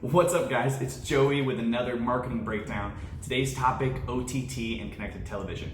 What's up, guys? It's Joey with another marketing breakdown. Today's topic, OTT and connected television.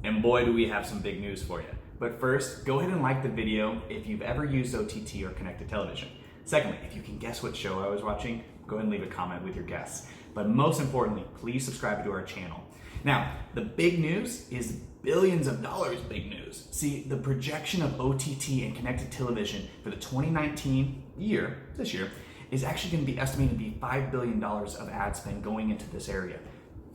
And boy, do we have some big news for you. But first, go ahead and like the video if you've ever used OTT or connected television. Secondly, if you can guess what show I was watching, go ahead and leave a comment with your guess. But most importantly, please subscribe to our channel. Now, the big news is billions of dollars big news. See, the projection of OTT and connected television for the 2019 year, this year, is actually going to be estimated to be $5 billion of ad spend going into this area.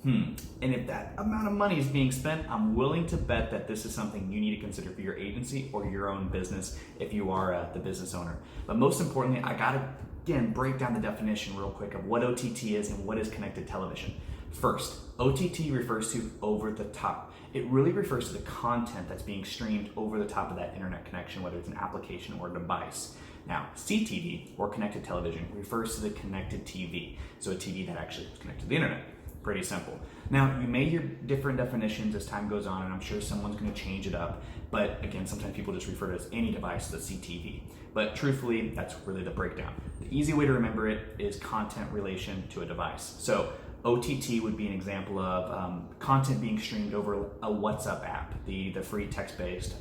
And if that amount of money is being spent, I'm willing to bet that this is something you need to consider for your agency or your own business if you are the business owner. But most importantly, I gotta, again, break down the definition real quick of what OTT is and what is connected television. First, OTT refers to over the top. It really refers to the content that's being streamed over the top of that internet connection, whether it's an application or a device. Now, CTV, or connected television, refers to the connected TV. So a TV that actually is connected to the internet. Pretty simple. Now, you may hear different definitions as time goes on, and I'm sure someone's going to change it up. But again, sometimes people just refer to it as any device that's CTV. But truthfully, that's really the breakdown. The easy way to remember it is content relation to a device. So OTT would be an example of content being streamed over a WhatsApp app, the free text-based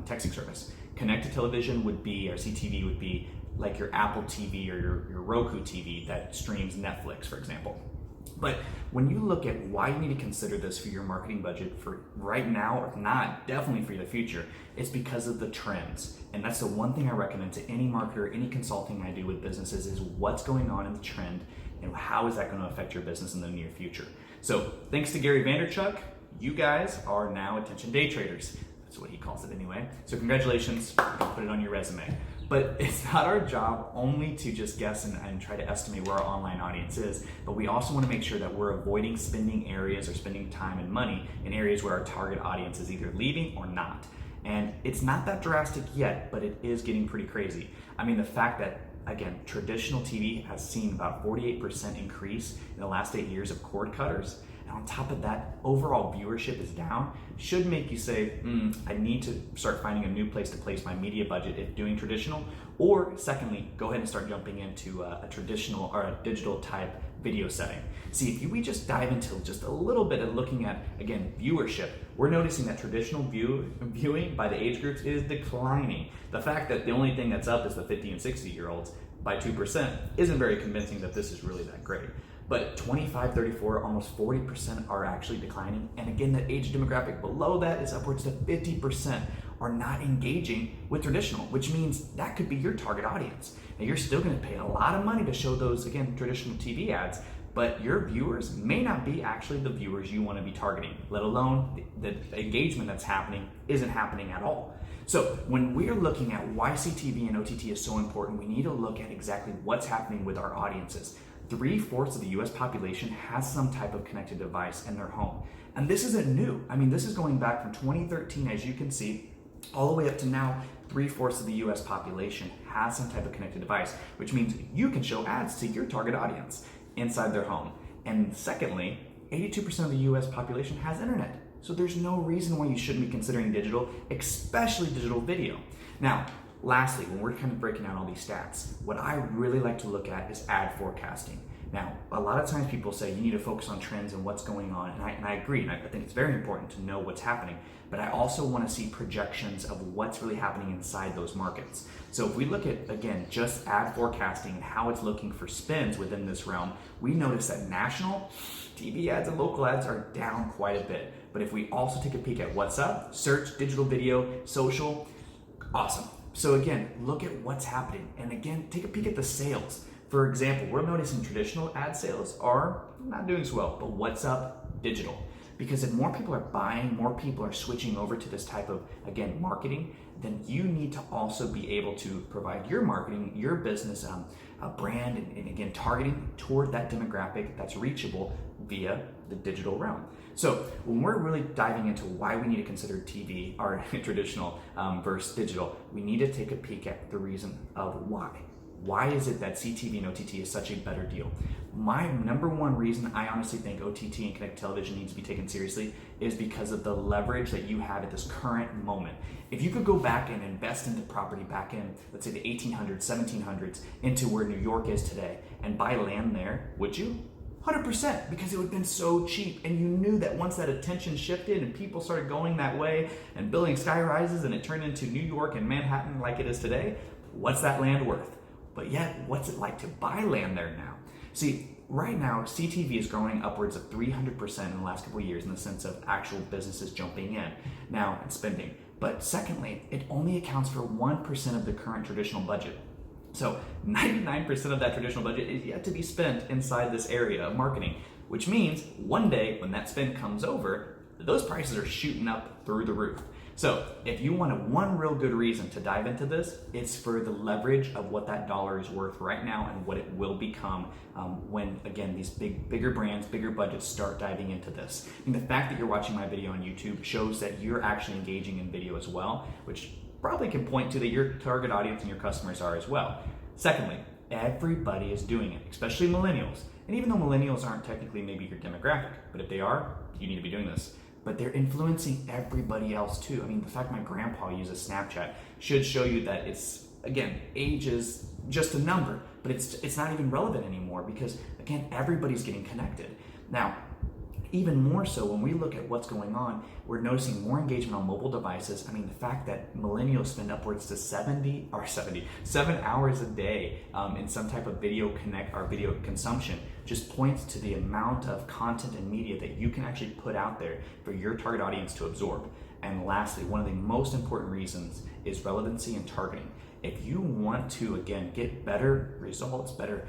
texting service. Connected television would be, or CTV would be, like your Apple TV or your Roku TV that streams Netflix, for example. But when you look at why you need to consider this for your marketing budget for right now, or not, definitely for the future, it's because of the trends. And that's the one thing I recommend to any marketer, any consulting I do with businesses is what's going on in the trend and how is that going to affect your business in the near future. So thanks to Gary Vaynerchuk, you guys are now attention day traders. That's what he calls it anyway. So congratulations, you can put it on your resume. But it's not our job only to just guess and try to estimate where our online audience is, but we also want to make sure that we're avoiding spending areas or spending time and money in areas where our target audience is either leaving or not. And it's not that drastic yet, but it is getting pretty crazy. I mean, the fact that, again, traditional TV has seen about 48% increase in the last 8 years of cord cutters. And on top of that, overall viewership is down, should make you say, I need to start finding a new place to place my media budget if doing traditional, or secondly, go ahead and start jumping into a traditional or a digital type video setting. See, if we just dive into just a little bit of looking at, again, viewership, we're noticing that traditional viewing by the age groups is declining. The fact that the only thing that's up is the 50 and 60 year olds by 2% isn't very convincing that this is really that great. But 25, 34, almost 40% are actually declining. And again, that age demographic below that is upwards to 50% are not engaging with traditional, which means that could be your target audience. Now, you're still gonna pay a lot of money to show those, again, traditional TV ads, but your viewers may not be actually the viewers you wanna be targeting, let alone the engagement that's happening isn't happening at all. So when we're looking at why CTV and OTT is so important, we need to look at exactly what's happening with our audiences. 3/4 of the US population has some type of connected device in their home. And this isn't new. I mean, this is going back from 2013, as you can see, all the way up to now. 3/4 of the US population has some type of connected device, which means you can show ads to your target audience inside their home. And secondly, 82% of the US population has internet. So there's no reason why you shouldn't be considering digital, especially digital video. Now, lastly, when we're kind of breaking down all these stats, what I really like to look at is ad forecasting. Now, a lot of times people say you need to focus on trends and what's going on, and I agree, and I think it's very important to know what's happening, but I also want to see projections of what's really happening inside those markets. So if we look at, again, just ad forecasting and how it's looking for spends within this realm, we notice that national TV ads and local ads are down quite a bit. But if we also take a peek at what's up, search, digital video, social, awesome. So again, look at what's happening. And again, take a peek at the sales. For example, we're noticing traditional ad sales are not doing so well, but what's up? Digital. Because if more people are buying, more people are switching over to this type of, again, marketing, then you need to also be able to provide your marketing, your business, a brand, and again, targeting toward that demographic that's reachable via the digital realm. So when we're really diving into why we need to consider TV or traditional versus digital, we need to take a peek at the reason of why. Why is it that CTV and OTT is such a better deal? My number one reason I honestly think OTT and connected television needs to be taken seriously is because of the leverage that you have at this current moment. If you could go back and invest into property back in, let's say the 1800s, 1700s, into where New York is today, and buy land there, would you? 100%, because it would have been so cheap, and you knew that once that attention shifted and people started going that way and building sky rises and it turned into New York and Manhattan like it is today, what's that land worth? But yet, what's it like to buy land there now? See, right now, CTV is growing upwards of 300% in the last couple of years in the sense of actual businesses jumping in now and spending. But secondly, it only accounts for 1% of the current traditional budget. So 99% of that traditional budget is yet to be spent inside this area of marketing, which means one day when that spend comes over, those prices are shooting up through the roof. So if you want one real good reason to dive into this, it's for the leverage of what that dollar is worth right now and what it will become when, again, these bigger brands, bigger budgets start diving into this. And the fact that you're watching my video on YouTube shows that you're actually engaging in video as well, which probably can point to that your target audience and your customers are as well. Secondly, everybody is doing it, especially millennials. And even though millennials aren't technically maybe your demographic, but if they are, you need to be doing this. But they're influencing everybody else too. I mean, the fact my grandpa uses Snapchat should show you that it's, again, age is just a number, but it's not even relevant anymore because, again, everybody's getting connected. Now, even more so when we look at what's going on, we're noticing more engagement on mobile devices. I mean, the fact that millennials spend upwards to 7 hours a day in some type of video consumption just points to the amount of content and media that you can actually put out there for your target audience to absorb. And lastly, one of the most important reasons is relevancy and targeting. If you want to, again, get better results, better,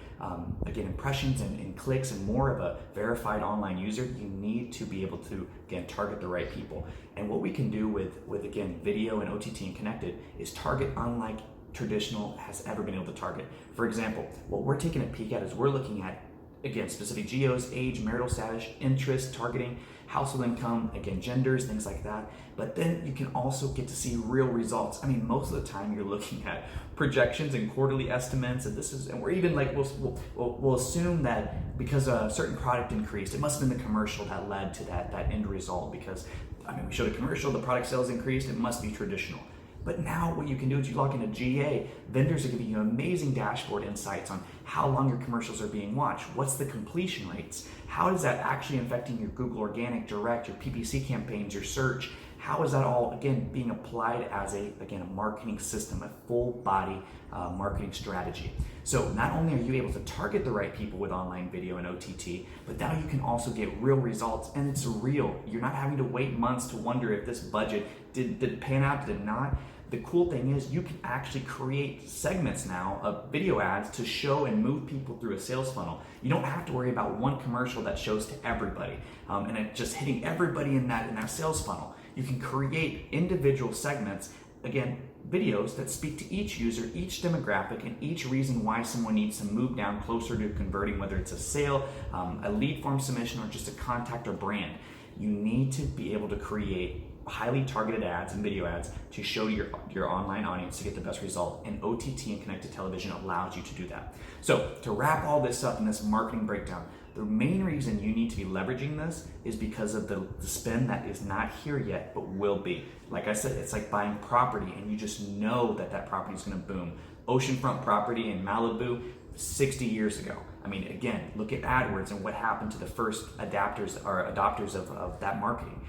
again, impressions and clicks and more of a verified online user, you need to be able to, again, target the right people. And what we can do with again, video and OTT and connected is target unlike traditional has ever been able to target. For example, what we're taking a peek at is we're looking at, again, specific geos, age, marital status, interest, targeting, household income, again, genders, things like that. But then you can also get to see real results. I mean, most of the time you're looking at projections and quarterly estimates, and we're even like, we'll assume that because a certain product increased, it must have been the commercial that led to that end result. Because, I mean, we showed a commercial, the product sales increased, it must be traditional. But now what you can do is you log into GA, vendors are giving you amazing dashboard insights on how long your commercials are being watched, what's the completion rates, how is that actually affecting your Google Organic, Direct, your PPC campaigns, your search, how is that all, again, being applied as a marketing system, a full body marketing strategy. So not only are you able to target the right people with online video and OTT, but now you can also get real results, and it's real. You're not having to wait months to wonder if this budget did it pan out, did it not. The cool thing is you can actually create segments now of video ads to show and move people through a sales funnel. You don't have to worry about one commercial that shows to everybody and it just hitting everybody in that sales funnel. You can create individual segments, again, videos that speak to each user, each demographic, and each reason why someone needs to move down closer to converting, whether it's a sale, a lead form submission, or just a contact or brand. You need to be able to create highly targeted ads and video ads to show your online audience to get the best result, and OTT and connected television allows you to do that. So to wrap all this up in this marketing breakdown, the main reason you need to be leveraging this is because of the spend that is not here yet but will be. Like I said, it's like buying property and you just know that property is going to boom. Oceanfront property in Malibu 60 years ago. I mean, again, look at AdWords and what happened to the first adopters of that marketing.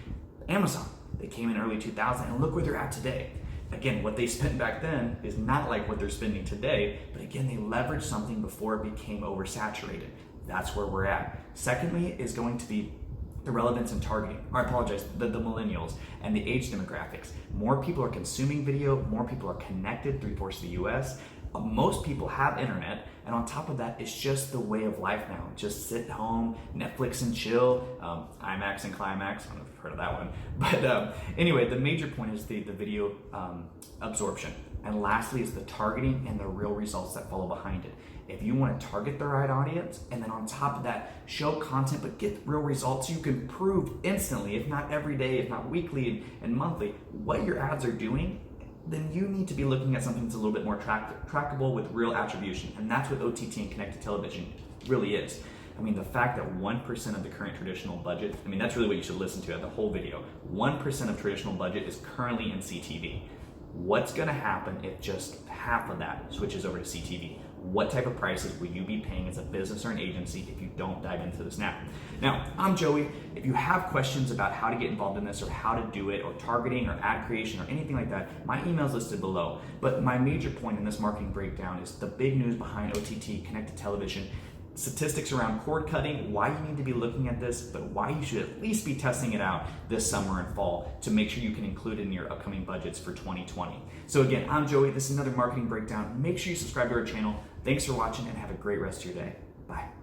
Amazon. They came in early 2000 and look where they're at today. Again, what they spent back then is not like what they're spending today, but again, they leveraged something before it became oversaturated. That's where we're at. Secondly is going to be the relevance and targeting. Or I apologize, the millennials and the age demographics. More people are consuming video, more people are connected, 3/4 of the US. Most people have internet, and on top of that, it's just the way of life now. Just sit home, Netflix and chill, IMAX and Climax. I don't know if you've heard of that one. But anyway, the major point is the video absorption. And lastly is the targeting and the real results that follow behind it. If you want to target the right audience, and then on top of that, show content but get real results, you can prove instantly, if not every day, if not weekly and monthly, what your ads are doing. then you need to be looking at something that's a little bit more trackable with real attribution. And that's what OTT and connected television really is. I mean, the fact that 1% of the current traditional budget, I mean, that's really what you should listen to at the whole video. 1% of traditional budget is currently in CTV. What's gonna happen if just half of that switches over to CTV? What type of prices will you be paying as a business or an agency if you don't dive into this now? Now, I'm Joey. If you have questions about how to get involved in this or how to do it or targeting or ad creation or anything like that, my email is listed below. But my major point in this marketing breakdown is the big news behind OTT, connected television, statistics around cord cutting, why you need to be looking at this, but why you should at least be testing it out this summer and fall to make sure you can include it in your upcoming budgets for 2020. So again, I'm Joey. This is another marketing breakdown. Make sure you subscribe to our channel. Thanks for watching and have a great rest of your day. Bye.